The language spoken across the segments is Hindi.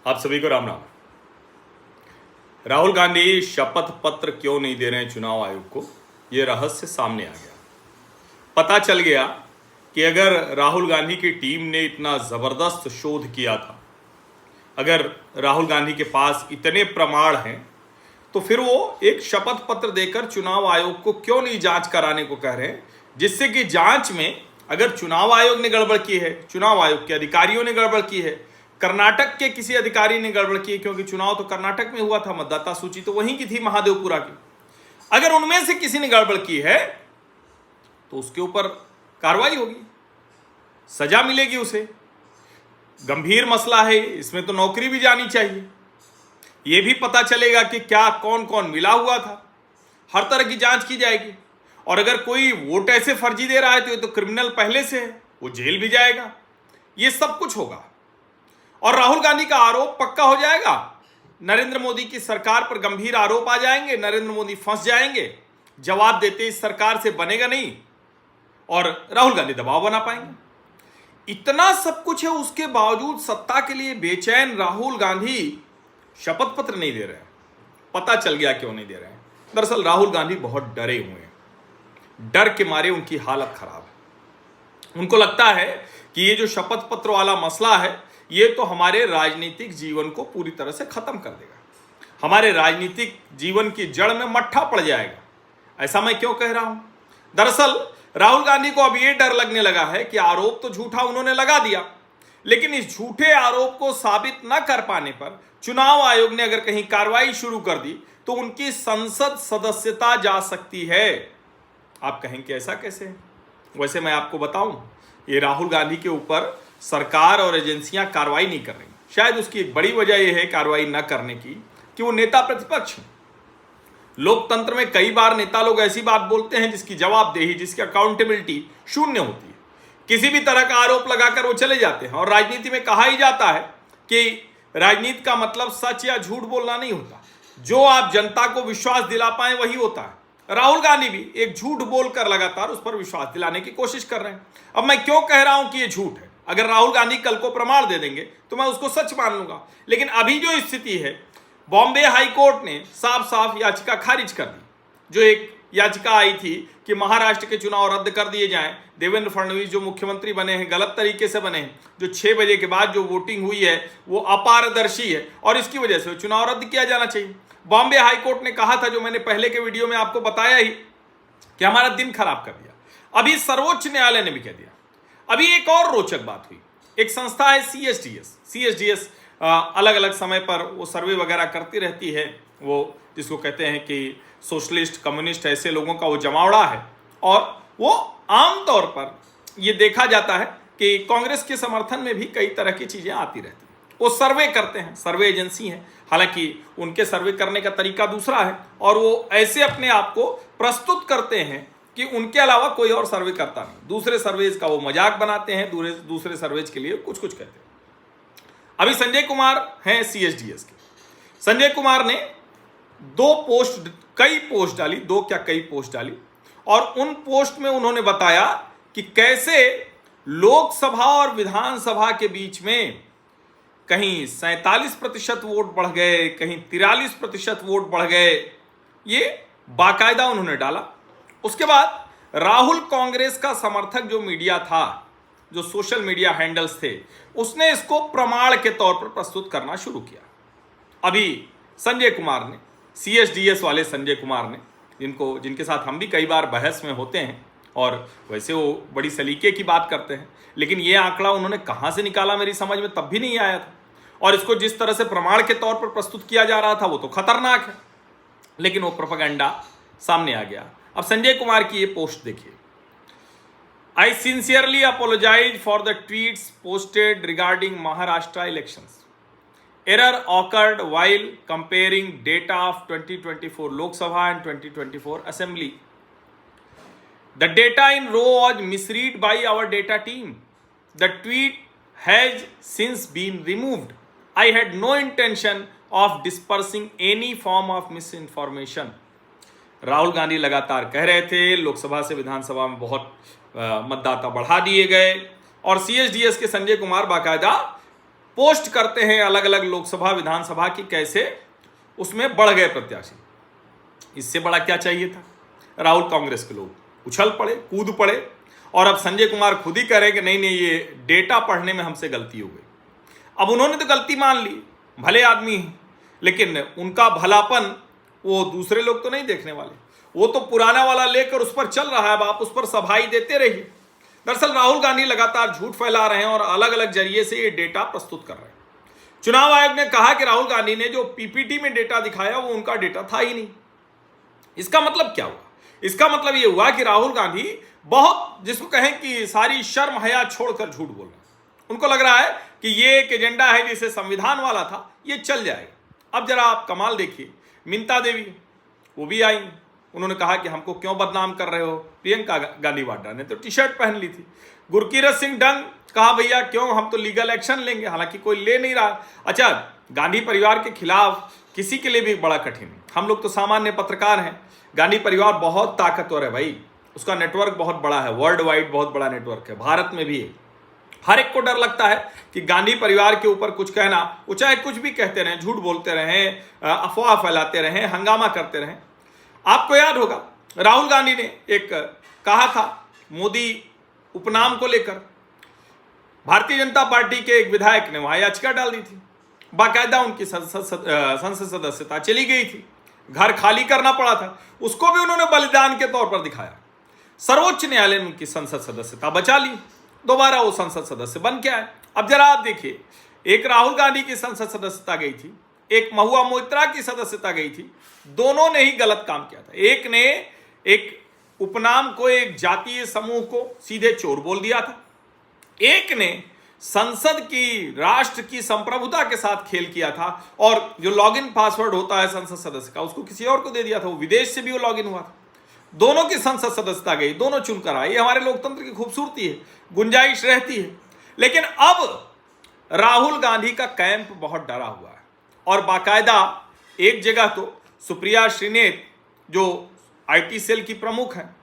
आप सभी को राम राम। राहुल गांधी शपथ पत्र क्यों नहीं दे रहे हैं चुनाव आयोग को, यह रहस्य सामने आ गया। पता चल गया कि अगर राहुल गांधी की टीम ने इतना जबरदस्त शोध किया था, अगर राहुल गांधी के पास इतने प्रमाण हैं, तो फिर वो एक शपथ पत्र देकर चुनाव आयोग को क्यों नहीं जांच कराने को कह रहे हैं, जिससे कि जांच में अगर चुनाव आयोग ने गड़बड़ की है, चुनाव आयोग के अधिकारियों ने गड़बड़ की है, कर्नाटक के किसी अधिकारी ने गड़बड़ की है, क्योंकि चुनाव तो कर्नाटक में हुआ था, मतदाता सूची तो वहीं की थी, महादेवपुरा की, अगर उनमें से किसी ने गड़बड़ की है तो उसके ऊपर कार्रवाई होगी, सजा मिलेगी उसे। गंभीर मसला है, इसमें तो नौकरी भी जानी चाहिए। यह भी पता चलेगा कि क्या कौन कौन मिला हुआ था, हर तरह की जांच की जाएगी। और अगर कोई वोट ऐसे फर्जी दे रहा है तो ये तो क्रिमिनल पहले से है, वो जेल भी जाएगा, ये सब कुछ होगा। और राहुल गांधी का आरोप पक्का हो जाएगा, नरेंद्र मोदी की सरकार पर गंभीर आरोप आ जाएंगे, नरेंद्र मोदी फंस जाएंगे, जवाब देते इस सरकार से बनेगा नहीं और राहुल गांधी दबाव बना पाएंगे। इतना सब कुछ है, उसके बावजूद सत्ता के लिए बेचैन राहुल गांधी शपथ पत्र नहीं दे रहे हैं। पता चल गया क्यों नहीं दे रहे हैं। दरअसल राहुल गांधी बहुत डरे हुए हैं, डर के मारे उनकी हालत खराब है। उनको लगता है कि ये जो शपथ पत्र वाला मसला है, ये तो हमारे राजनीतिक जीवन को पूरी तरह से खत्म कर देगा, हमारे राजनीतिक जीवन की जड़ में मट्ठा पड़ जाएगा। ऐसा मैं क्यों कह रहा हूं? दरअसल राहुल गांधी को अब ये डर लगने लगा है कि आरोप तो झूठा उन्होंने लगा दिया, लेकिन इस झूठे आरोप को साबित न कर पाने पर चुनाव आयोग ने अगर कहीं कार्रवाई शुरू कर दी तो उनकी संसद सदस्यता जा सकती है। आप कहेंगे ऐसा कैसे? वैसे मैं आपको बताऊं, ये राहुल गांधी के ऊपर सरकार और एजेंसियां कार्रवाई नहीं कर रही। शायद उसकी एक बड़ी वजह यह है कार्रवाई न करने की कि वो नेता प्रतिपक्ष हैं। लोकतंत्र में कई बार नेता लोग ऐसी बात बोलते हैं जिसकी जवाबदेही, जिसकी अकाउंटेबिलिटी शून्य होती है। किसी भी तरह का आरोप लगाकर वो चले जाते हैं। और राजनीति में कहा ही जाता है कि राजनीति का मतलब सच या झूठ बोलना नहीं होता, जो आप जनता को विश्वास दिला पाए वही होता है। राहुल गांधी भी एक झूठ बोलकर लगातार उस पर विश्वास दिलाने की कोशिश कर रहे हैं। अब मैं क्यों कह रहा हूं कि यह झूठ है? अगर राहुल गांधी कल को प्रमाण दे देंगे तो मैं उसको सच मान लूंगा, लेकिन अभी जो स्थिति है, बॉम्बे हाई कोर्ट ने साफ साफ याचिका खारिज कर दी। जो एक याचिका आई थी कि महाराष्ट्र के चुनाव रद्द कर दिए जाएं, देवेंद्र फडणवीस जो मुख्यमंत्री बने हैं गलत तरीके से बने हैं, जो 6 बजे के बाद जो वोटिंग हुई है वो अपारदर्शी है और इसकी वजह से चुनाव रद्द किया जाना चाहिए। बॉम्बे हाई कोर्ट ने कहा था, जो मैंने पहले के वीडियो में आपको बताया ही, कि हमारा दिन खराब कर दिया। अभी सर्वोच्च न्यायालय ने भी कह दिया। अभी एक और रोचक बात हुई। एक संस्था है सीएसडीएस, अलग अलग समय पर वो सर्वे वगैरह करती रहती है। वो जिसको कहते हैं कि सोशलिस्ट कम्युनिस्ट ऐसे लोगों का वो जमावड़ा है, और वो आमतौर पर ये देखा जाता है कि कांग्रेस के समर्थन में भी कई तरह की चीजें आती रहती हैं। वो सर्वे करते हैं, सर्वे एजेंसी है, हालांकि उनके सर्वे करने का तरीका दूसरा है, और वो ऐसे अपने आप को प्रस्तुत करते हैं कि उनके अलावा कोई और सर्वे करता नहीं। दूसरे सर्वेज का वो मजाक बनाते हैं, दूसरे सर्वेज के लिए कुछ कुछ कहते हैं। अभी संजय कुमार हैं सीएसडीएस के। संजय कुमार ने कई पोस्ट डाली, दो क्या कई पोस्ट डाली, और उन पोस्ट में उन्होंने बताया कि कैसे लोकसभा और विधानसभा के बीच में कहीं 47% वोट बढ़ गए, कहीं 43% वोट बढ़ गए। ये बाकायदा उन्होंने डाला। उसके बाद राहुल कांग्रेस का समर्थक जो मीडिया था, जो सोशल मीडिया हैंडल्स थे, उसने इसको प्रमाण के तौर पर प्रस्तुत करना शुरू किया। अभी संजय कुमार ने, सीएसडीएस वाले संजय कुमार ने, जिनके साथ हम भी कई बार बहस में होते हैं, और वैसे वो बड़ी सलीके की बात करते हैं, लेकिन ये आंकड़ा उन्होंने कहाँ से निकाला मेरी समझ में तब भी नहीं आया था। और इसको जिस तरह से प्रमाण के तौर पर प्रस्तुत किया जा रहा था वो तो खतरनाक है, लेकिन वो प्रोपेगेंडा सामने आ गया। अब संजय कुमार की ये पोस्ट देखिए। I sincerely apologize for the tweets posted regarding Maharashtra elections. Error occurred while comparing data of 2024 Lok Sabha and 2024 Assembly. The data in row was misread by our data team. The tweet has since been removed. I had no intention of dispersing any form of misinformation. Rahul Gandhi लगातार कह रहे थे लोकसभा से विधानसभा में बहुत मतदाता बढ़ा दिए गए, और सीएसडीएस के संजय कुमार बाकायदा पोस्ट करते हैं अलग अलग लोकसभा विधानसभा की, कैसे उसमें बढ़ गए प्रत्याशी। इससे बड़ा क्या चाहिए था? राहुल कांग्रेस के लोग उछल पड़े, कूद पड़े, और अब संजय कुमार खुद ही कह रहे कि नहीं नहीं, ये डेटा पढ़ने में हमसे गलती हो गई। अब उन्होंने तो गलती मान ली, भले आदमी हैं, लेकिन उनका भलापन वो दूसरे लोग तो नहीं देखने वाले। वो तो पुराना वाला लेकर उस पर चल रहा है, अब आप उस पर सफाई देते रहिए। दरअसल राहुल गांधी लगातार झूठ फैला रहे हैं और अलग अलग जरिए से ये डेटा प्रस्तुत कर रहे हैं। चुनाव आयोग ने कहा कि राहुल गांधी ने जो पीपीटी में डेटा दिखाया वो उनका डेटा था ही नहीं। इसका मतलब क्या हुआ? इसका मतलब ये हुआ कि राहुल गांधी बहुत, जिसको कहें कि सारी शर्म हया छोड़कर झूठ बोल रहे हैं। उनको लग रहा है कि ये एक एजेंडा है जिसे संविधान वाला था, ये चल जाएगा। अब जरा आप कमाल देखिए, मिंता देवी वो भी आई, उन्होंने कहा कि हमको क्यों बदनाम कर रहे हो। प्रियंका गांधी वाड्रा ने तो टी शर्ट पहन ली थी। गुरकीरत सिंह डंग कहा भैया क्यों, हम तो लीगल एक्शन लेंगे, हालांकि कोई ले नहीं रहा। अच्छा, गांधी परिवार के खिलाफ किसी के लिए भी बड़ा कठिन है। हम लोग तो सामान्य पत्रकार हैं, गांधी परिवार बहुत ताकतवर है भाई, उसका नेटवर्क बहुत बड़ा है, वर्ल्ड वाइड बहुत बड़ा नेटवर्क है, भारत में भी है। हर एक को डर लगता है कि गांधी परिवार के ऊपर कुछ कहना, वो चाहे कुछ भी कहते रहें, झूठ बोलते रहें, अफवाह फैलाते रहें, हंगामा करते रहें। आपको याद होगा राहुल गांधी ने एक कहा था मोदी उपनाम को लेकर, भारतीय जनता पार्टी के एक विधायक ने वहां याचिका डाल दी थी, बाकायदा उनकी संसद सदस्यता चली गई थी, घर खाली करना पड़ा था, उसको भी उन्होंने बलिदान के तौर पर दिखाया। सर्वोच्च न्यायालय ने उनकी संसद सदस्यता बचा ली, दोबारा वो संसद सदस्य बन के आए। अब जरा आप देखिए, एक राहुल गांधी की संसद सदस्यता गई थी, एक महुआ मोइत्रा की सदस्यता गई थी, दोनों ने ही गलत काम किया था। एक ने एक उपनाम को, एक जातीय समूह को सीधे चोर बोल दिया था, एक ने संसद की, राष्ट्र की संप्रभुता के साथ खेल किया था, और जो लॉगिन पासवर्ड होता है संसद सदस्य का उसको किसी और को दे दिया था, वो विदेश से भी वो लॉगिन हुआ था। दोनों की संसद सदस्यता गई, दोनों चुनकर आए। ये हमारे लोकतंत्र की खूबसूरती है, गुंजाइश रहती है। लेकिन अब राहुल गांधी का कैंप बहुत डरा हुआ है, और बाकायदा एक जगह तो सुप्रिया श्रीनेत जो आईटी सेल की प्रमुख हैं,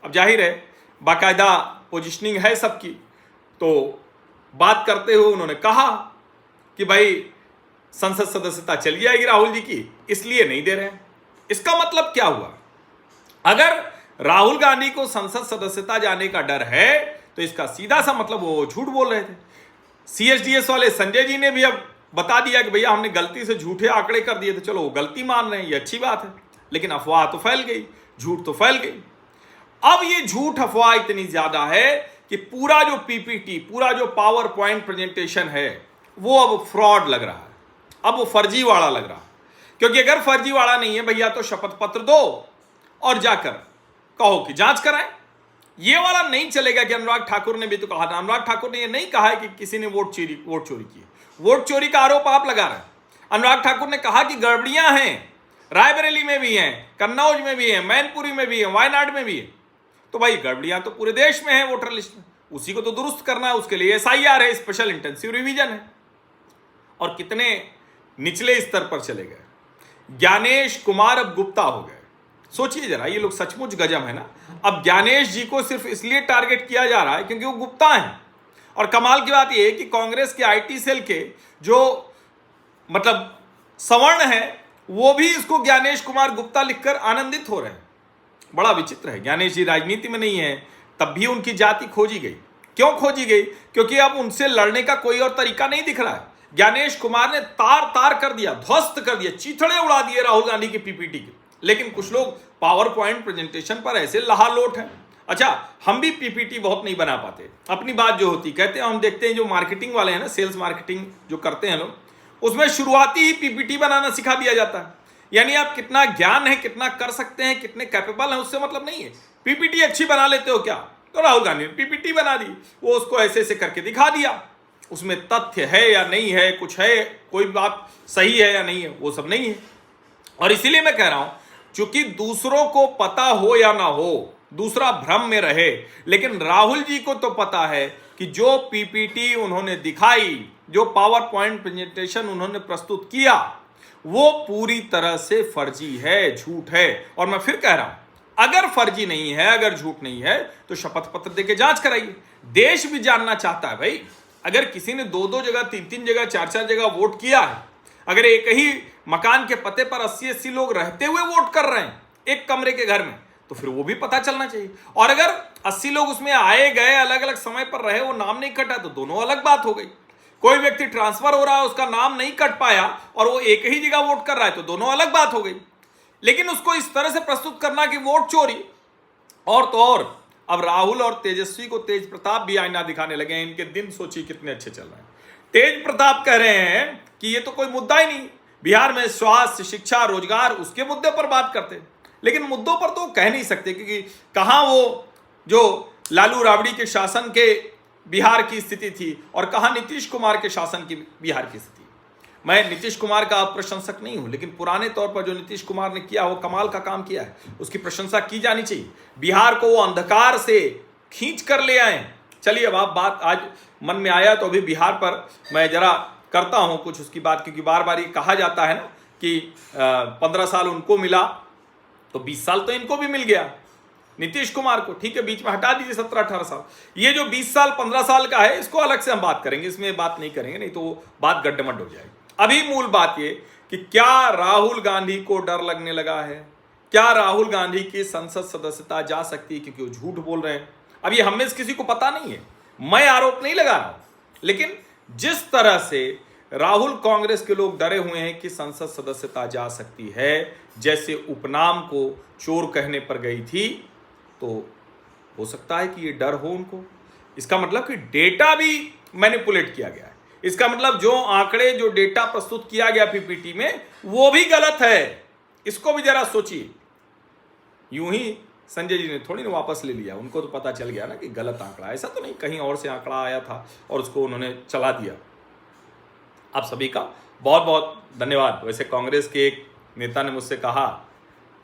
अब जाहिर है बाकायदा पोजिशनिंग है सबकी, तो बात करते हुए उन्होंने कहा कि भाई संसद सदस्यता चली जाएगी राहुल जी की, इसलिए नहीं दे रहे हैं। इसका मतलब क्या हुआ? अगर राहुल गांधी को संसद सदस्यता जाने का डर है तो इसका सीधा सा मतलब वो झूठ बोल रहे थे। सीएसडीएस वाले संजय जी ने भी अब बता दिया कि भैया हमने गलती से झूठे आंकड़े कर दिए थे, चलो वो गलती मान रहे हैं, ये अच्छी बात है। लेकिन अफवाह तो फैल गई, झूठ तो फैल गई। अब ये झूठ अफवाह इतनी ज्यादा है कि पूरा जो पीपीटी, पूरा जो पावर पॉइंट प्रेजेंटेशन है वो अब फ्रॉड लग रहा है, अब वो फर्जीवाड़ा लग रहा है। क्योंकि अगर फर्जीवाड़ा नहीं है भैया तो शपथ पत्र दो और जाकर कहो कि जांच कराएं। ये वाला नहीं चलेगा कि अनुराग ठाकुर ने भी तो कहा था। अनुराग ठाकुर ने ये नहीं कहा है कि किसी ने वोट चोरी की है। वोट चोरी का आरोप आप लगा रहे हैं। अनुराग ठाकुर ने कहा कि गड़बड़ियां हैं, रायबरेली में भी हैं, कन्नौज में भी हैं, मैनपुरी में भी हैं, वायनाड में भी है। तो भाई गड़बड़ियां तो पूरे देश में है वोटर लिस्ट में, उसी को तो दुरुस्त करना है, उसके लिए एसआईआर है, स्पेशल इंटेंसिव रिवीजन है। और कितने निचले स्तर पर चले गए। ज्ञानेश कुमार अब गुप्ता हो गए। सोचिए जरा, ये लोग सचमुच गजब है ना। अब ज्ञानेश जी को सिर्फ इसलिए टारगेट किया जा रहा है क्योंकि वो गुप्ता हैं। और कमाल की बात यह है कि कांग्रेस के आईटी सेल के जो मतलब सवर्ण है वो भी इसको ज्ञानेश कुमार गुप्ता लिखकर आनंदित हो रहे हैं। बड़ा विचित्र है। ज्ञानेश जी राजनीति में नहीं है, तब भी उनकी जाति खोजी गई। क्यों खोजी गई? क्योंकि अब उनसे लड़ने का कोई और तरीका नहीं दिख रहा है। ज्ञानेश कुमार ने तार तार कर दिया, ध्वस्त कर दिया, चीथड़े उड़ा दिए राहुल गांधी की पीपीटी के। लेकिन कुछ लोग पावर पॉइंट प्रेजेंटेशन पर ऐसे लहालोट हैं। अच्छा, हम भी पीपीटी बहुत नहीं बना पाते। अपनी बात जो होती कहते हैं, हम देखते हैं जो मार्केटिंग वाले हैं ना, सेल्स मार्केटिंग जो करते हैं लोग, उसमें शुरुआती ही पीपीटी बनाना सिखा दिया जाता है। यानी आप कितना ज्ञान है, कितना कर सकते हैं, कितने कैपेबल हैं, उससे मतलब नहीं है। पीपीटी अच्छी बना लेते हो क्या? तो राहुल गांधी ने पीपीटी बना दी, वो उसको ऐसे ऐसे करके दिखा दिया। उसमें तथ्य है या नहीं है, कुछ है, कोई बात सही है या नहीं है, वो सब नहीं है। और इसीलिए मैं कह रहा हूं, चूंकि दूसरों को पता हो या ना हो, दूसरा भ्रम में रहे, लेकिन राहुल जी को तो पता है कि जो पीपीटी उन्होंने दिखाई, जो पावर पॉइंट प्रेजेंटेशन उन्होंने प्रस्तुत किया, वो पूरी तरह से फर्जी है, झूठ है। और मैं फिर कह रहा हूं, अगर फर्जी नहीं है, अगर झूठ नहीं है, तो शपथ पत्र देके जांच कराइए। देश भी जानना चाहता है भाई। अगर किसी ने 2-2 जगह, 3-3 जगह, 4-4 जगह वोट किया है, अगर एक ही मकान के पते पर 80-80 लोग रहते हुए वोट कर रहे हैं एक कमरे के घर में, तो फिर वो भी पता चलना चाहिए। और अगर 80 लोग उसमें आए गए, अलग अलग समय पर रहे, वो नाम नहीं कटा, तो दोनों अलग बात हो गई। कोई व्यक्ति ट्रांसफर हो रहा है, उसका नाम नहीं कट पाया और वो एक ही जगह वोट कर रहा है, तो दोनों अलग बात हो गई। लेकिन उसको इस तरह से प्रस्तुत करना कि वोट चोरी, और तो और अब राहुल और तेजस्वी को तेज प्रताप भी आईना दिखाने लगे हैं। इनके दिन सोचिए कितने अच्छे चल रहे हैं। तेज प्रताप कह रहे हैं कि ये तो कोई मुद्दा ही नहीं, बिहार में स्वास्थ्य, शिक्षा, रोजगार, उसके मुद्दे पर बात करते हैं। लेकिन मुद्दों पर तो कह नहीं सकते, क्योंकि कहां वो जो लालू राबड़ी के शासन के बिहार की स्थिति थी और कहां नीतीश कुमार के शासन की बिहार की स्थिति। मैं नीतीश कुमार का प्रशंसक नहीं हूं, लेकिन पुराने तौर पर जो नीतीश कुमार ने किया वो कमाल का काम किया है, उसकी प्रशंसा की जानी चाहिए। बिहार को वो अंधकार से खींच कर ले आए। चलिए, अब आप बात आज मन में आया तो अभी बिहार पर मैं जरा करता हूं कुछ उसकी बात, क्योंकि बार बार ये कहा जाता है ना कि 15 साल उनको मिला तो 20 साल तो इनको भी मिल गया, नीतीश कुमार को। ठीक है, बीच में हटा दीजिए 17-18 साल। ये जो 20 साल 15 साल का है, इसको अलग से हम बात करेंगे, इसमें बात नहीं करेंगे, नहीं तो बात गड्ढमड हो जाएगी। अभी मूल बात ये कि क्या राहुल गांधी को डर लगने लगा है? क्या राहुल गांधी की संसद सदस्यता जा सकती है? क्योंकि वो झूठ बोल रहे हैं। अब ये हमें से किसी को पता नहीं है, मैं आरोप नहीं लगा रहा हूं, लेकिन जिस तरह से राहुल कांग्रेस के लोग डरे हुए हैं कि संसद सदस्यता जा सकती है, जैसे उपनाम को चोर कहने पर गई थी, तो हो सकता है कि ये डर हो उनको। इसका मतलब कि डेटा भी मैनिपुलेट किया गया है। इसका मतलब जो आंकड़े, जो डेटा प्रस्तुत किया गया पीपीटी में, वो भी गलत है। इसको भी जरा सोचिए। यूं ही संजय जी ने थोड़ी ना वापस ले लिया, उनको तो पता चल गया ना कि गलत आंकड़ा, ऐसा तो नहीं कहीं और से आंकड़ा आया था और उसको उन्होंने चला दिया। आप सभी का बहुत बहुत धन्यवाद। वैसे कांग्रेस के एक नेता ने मुझसे कहा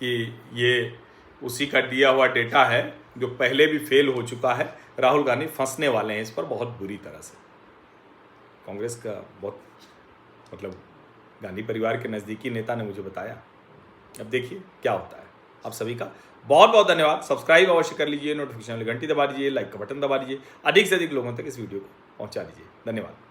कि ये उसी का दिया हुआ डेटा है जो पहले भी फेल हो चुका है, राहुल गांधी फंसने वाले हैं इस पर बहुत बुरी तरह से। कांग्रेस का बहुत मतलब गांधी परिवार के नज़दीकी नेता ने मुझे बताया। अब देखिए क्या होता है। आप सभी का बहुत बहुत धन्यवाद। सब्सक्राइब अवश्य कर लीजिए, नोटिफिकेशन वाली घंटी दबा दीजिए, लाइक का बटन दबा दीजिए, अधिक से अधिक लोगों तक इस वीडियो को पहुंचा दीजिए। धन्यवाद।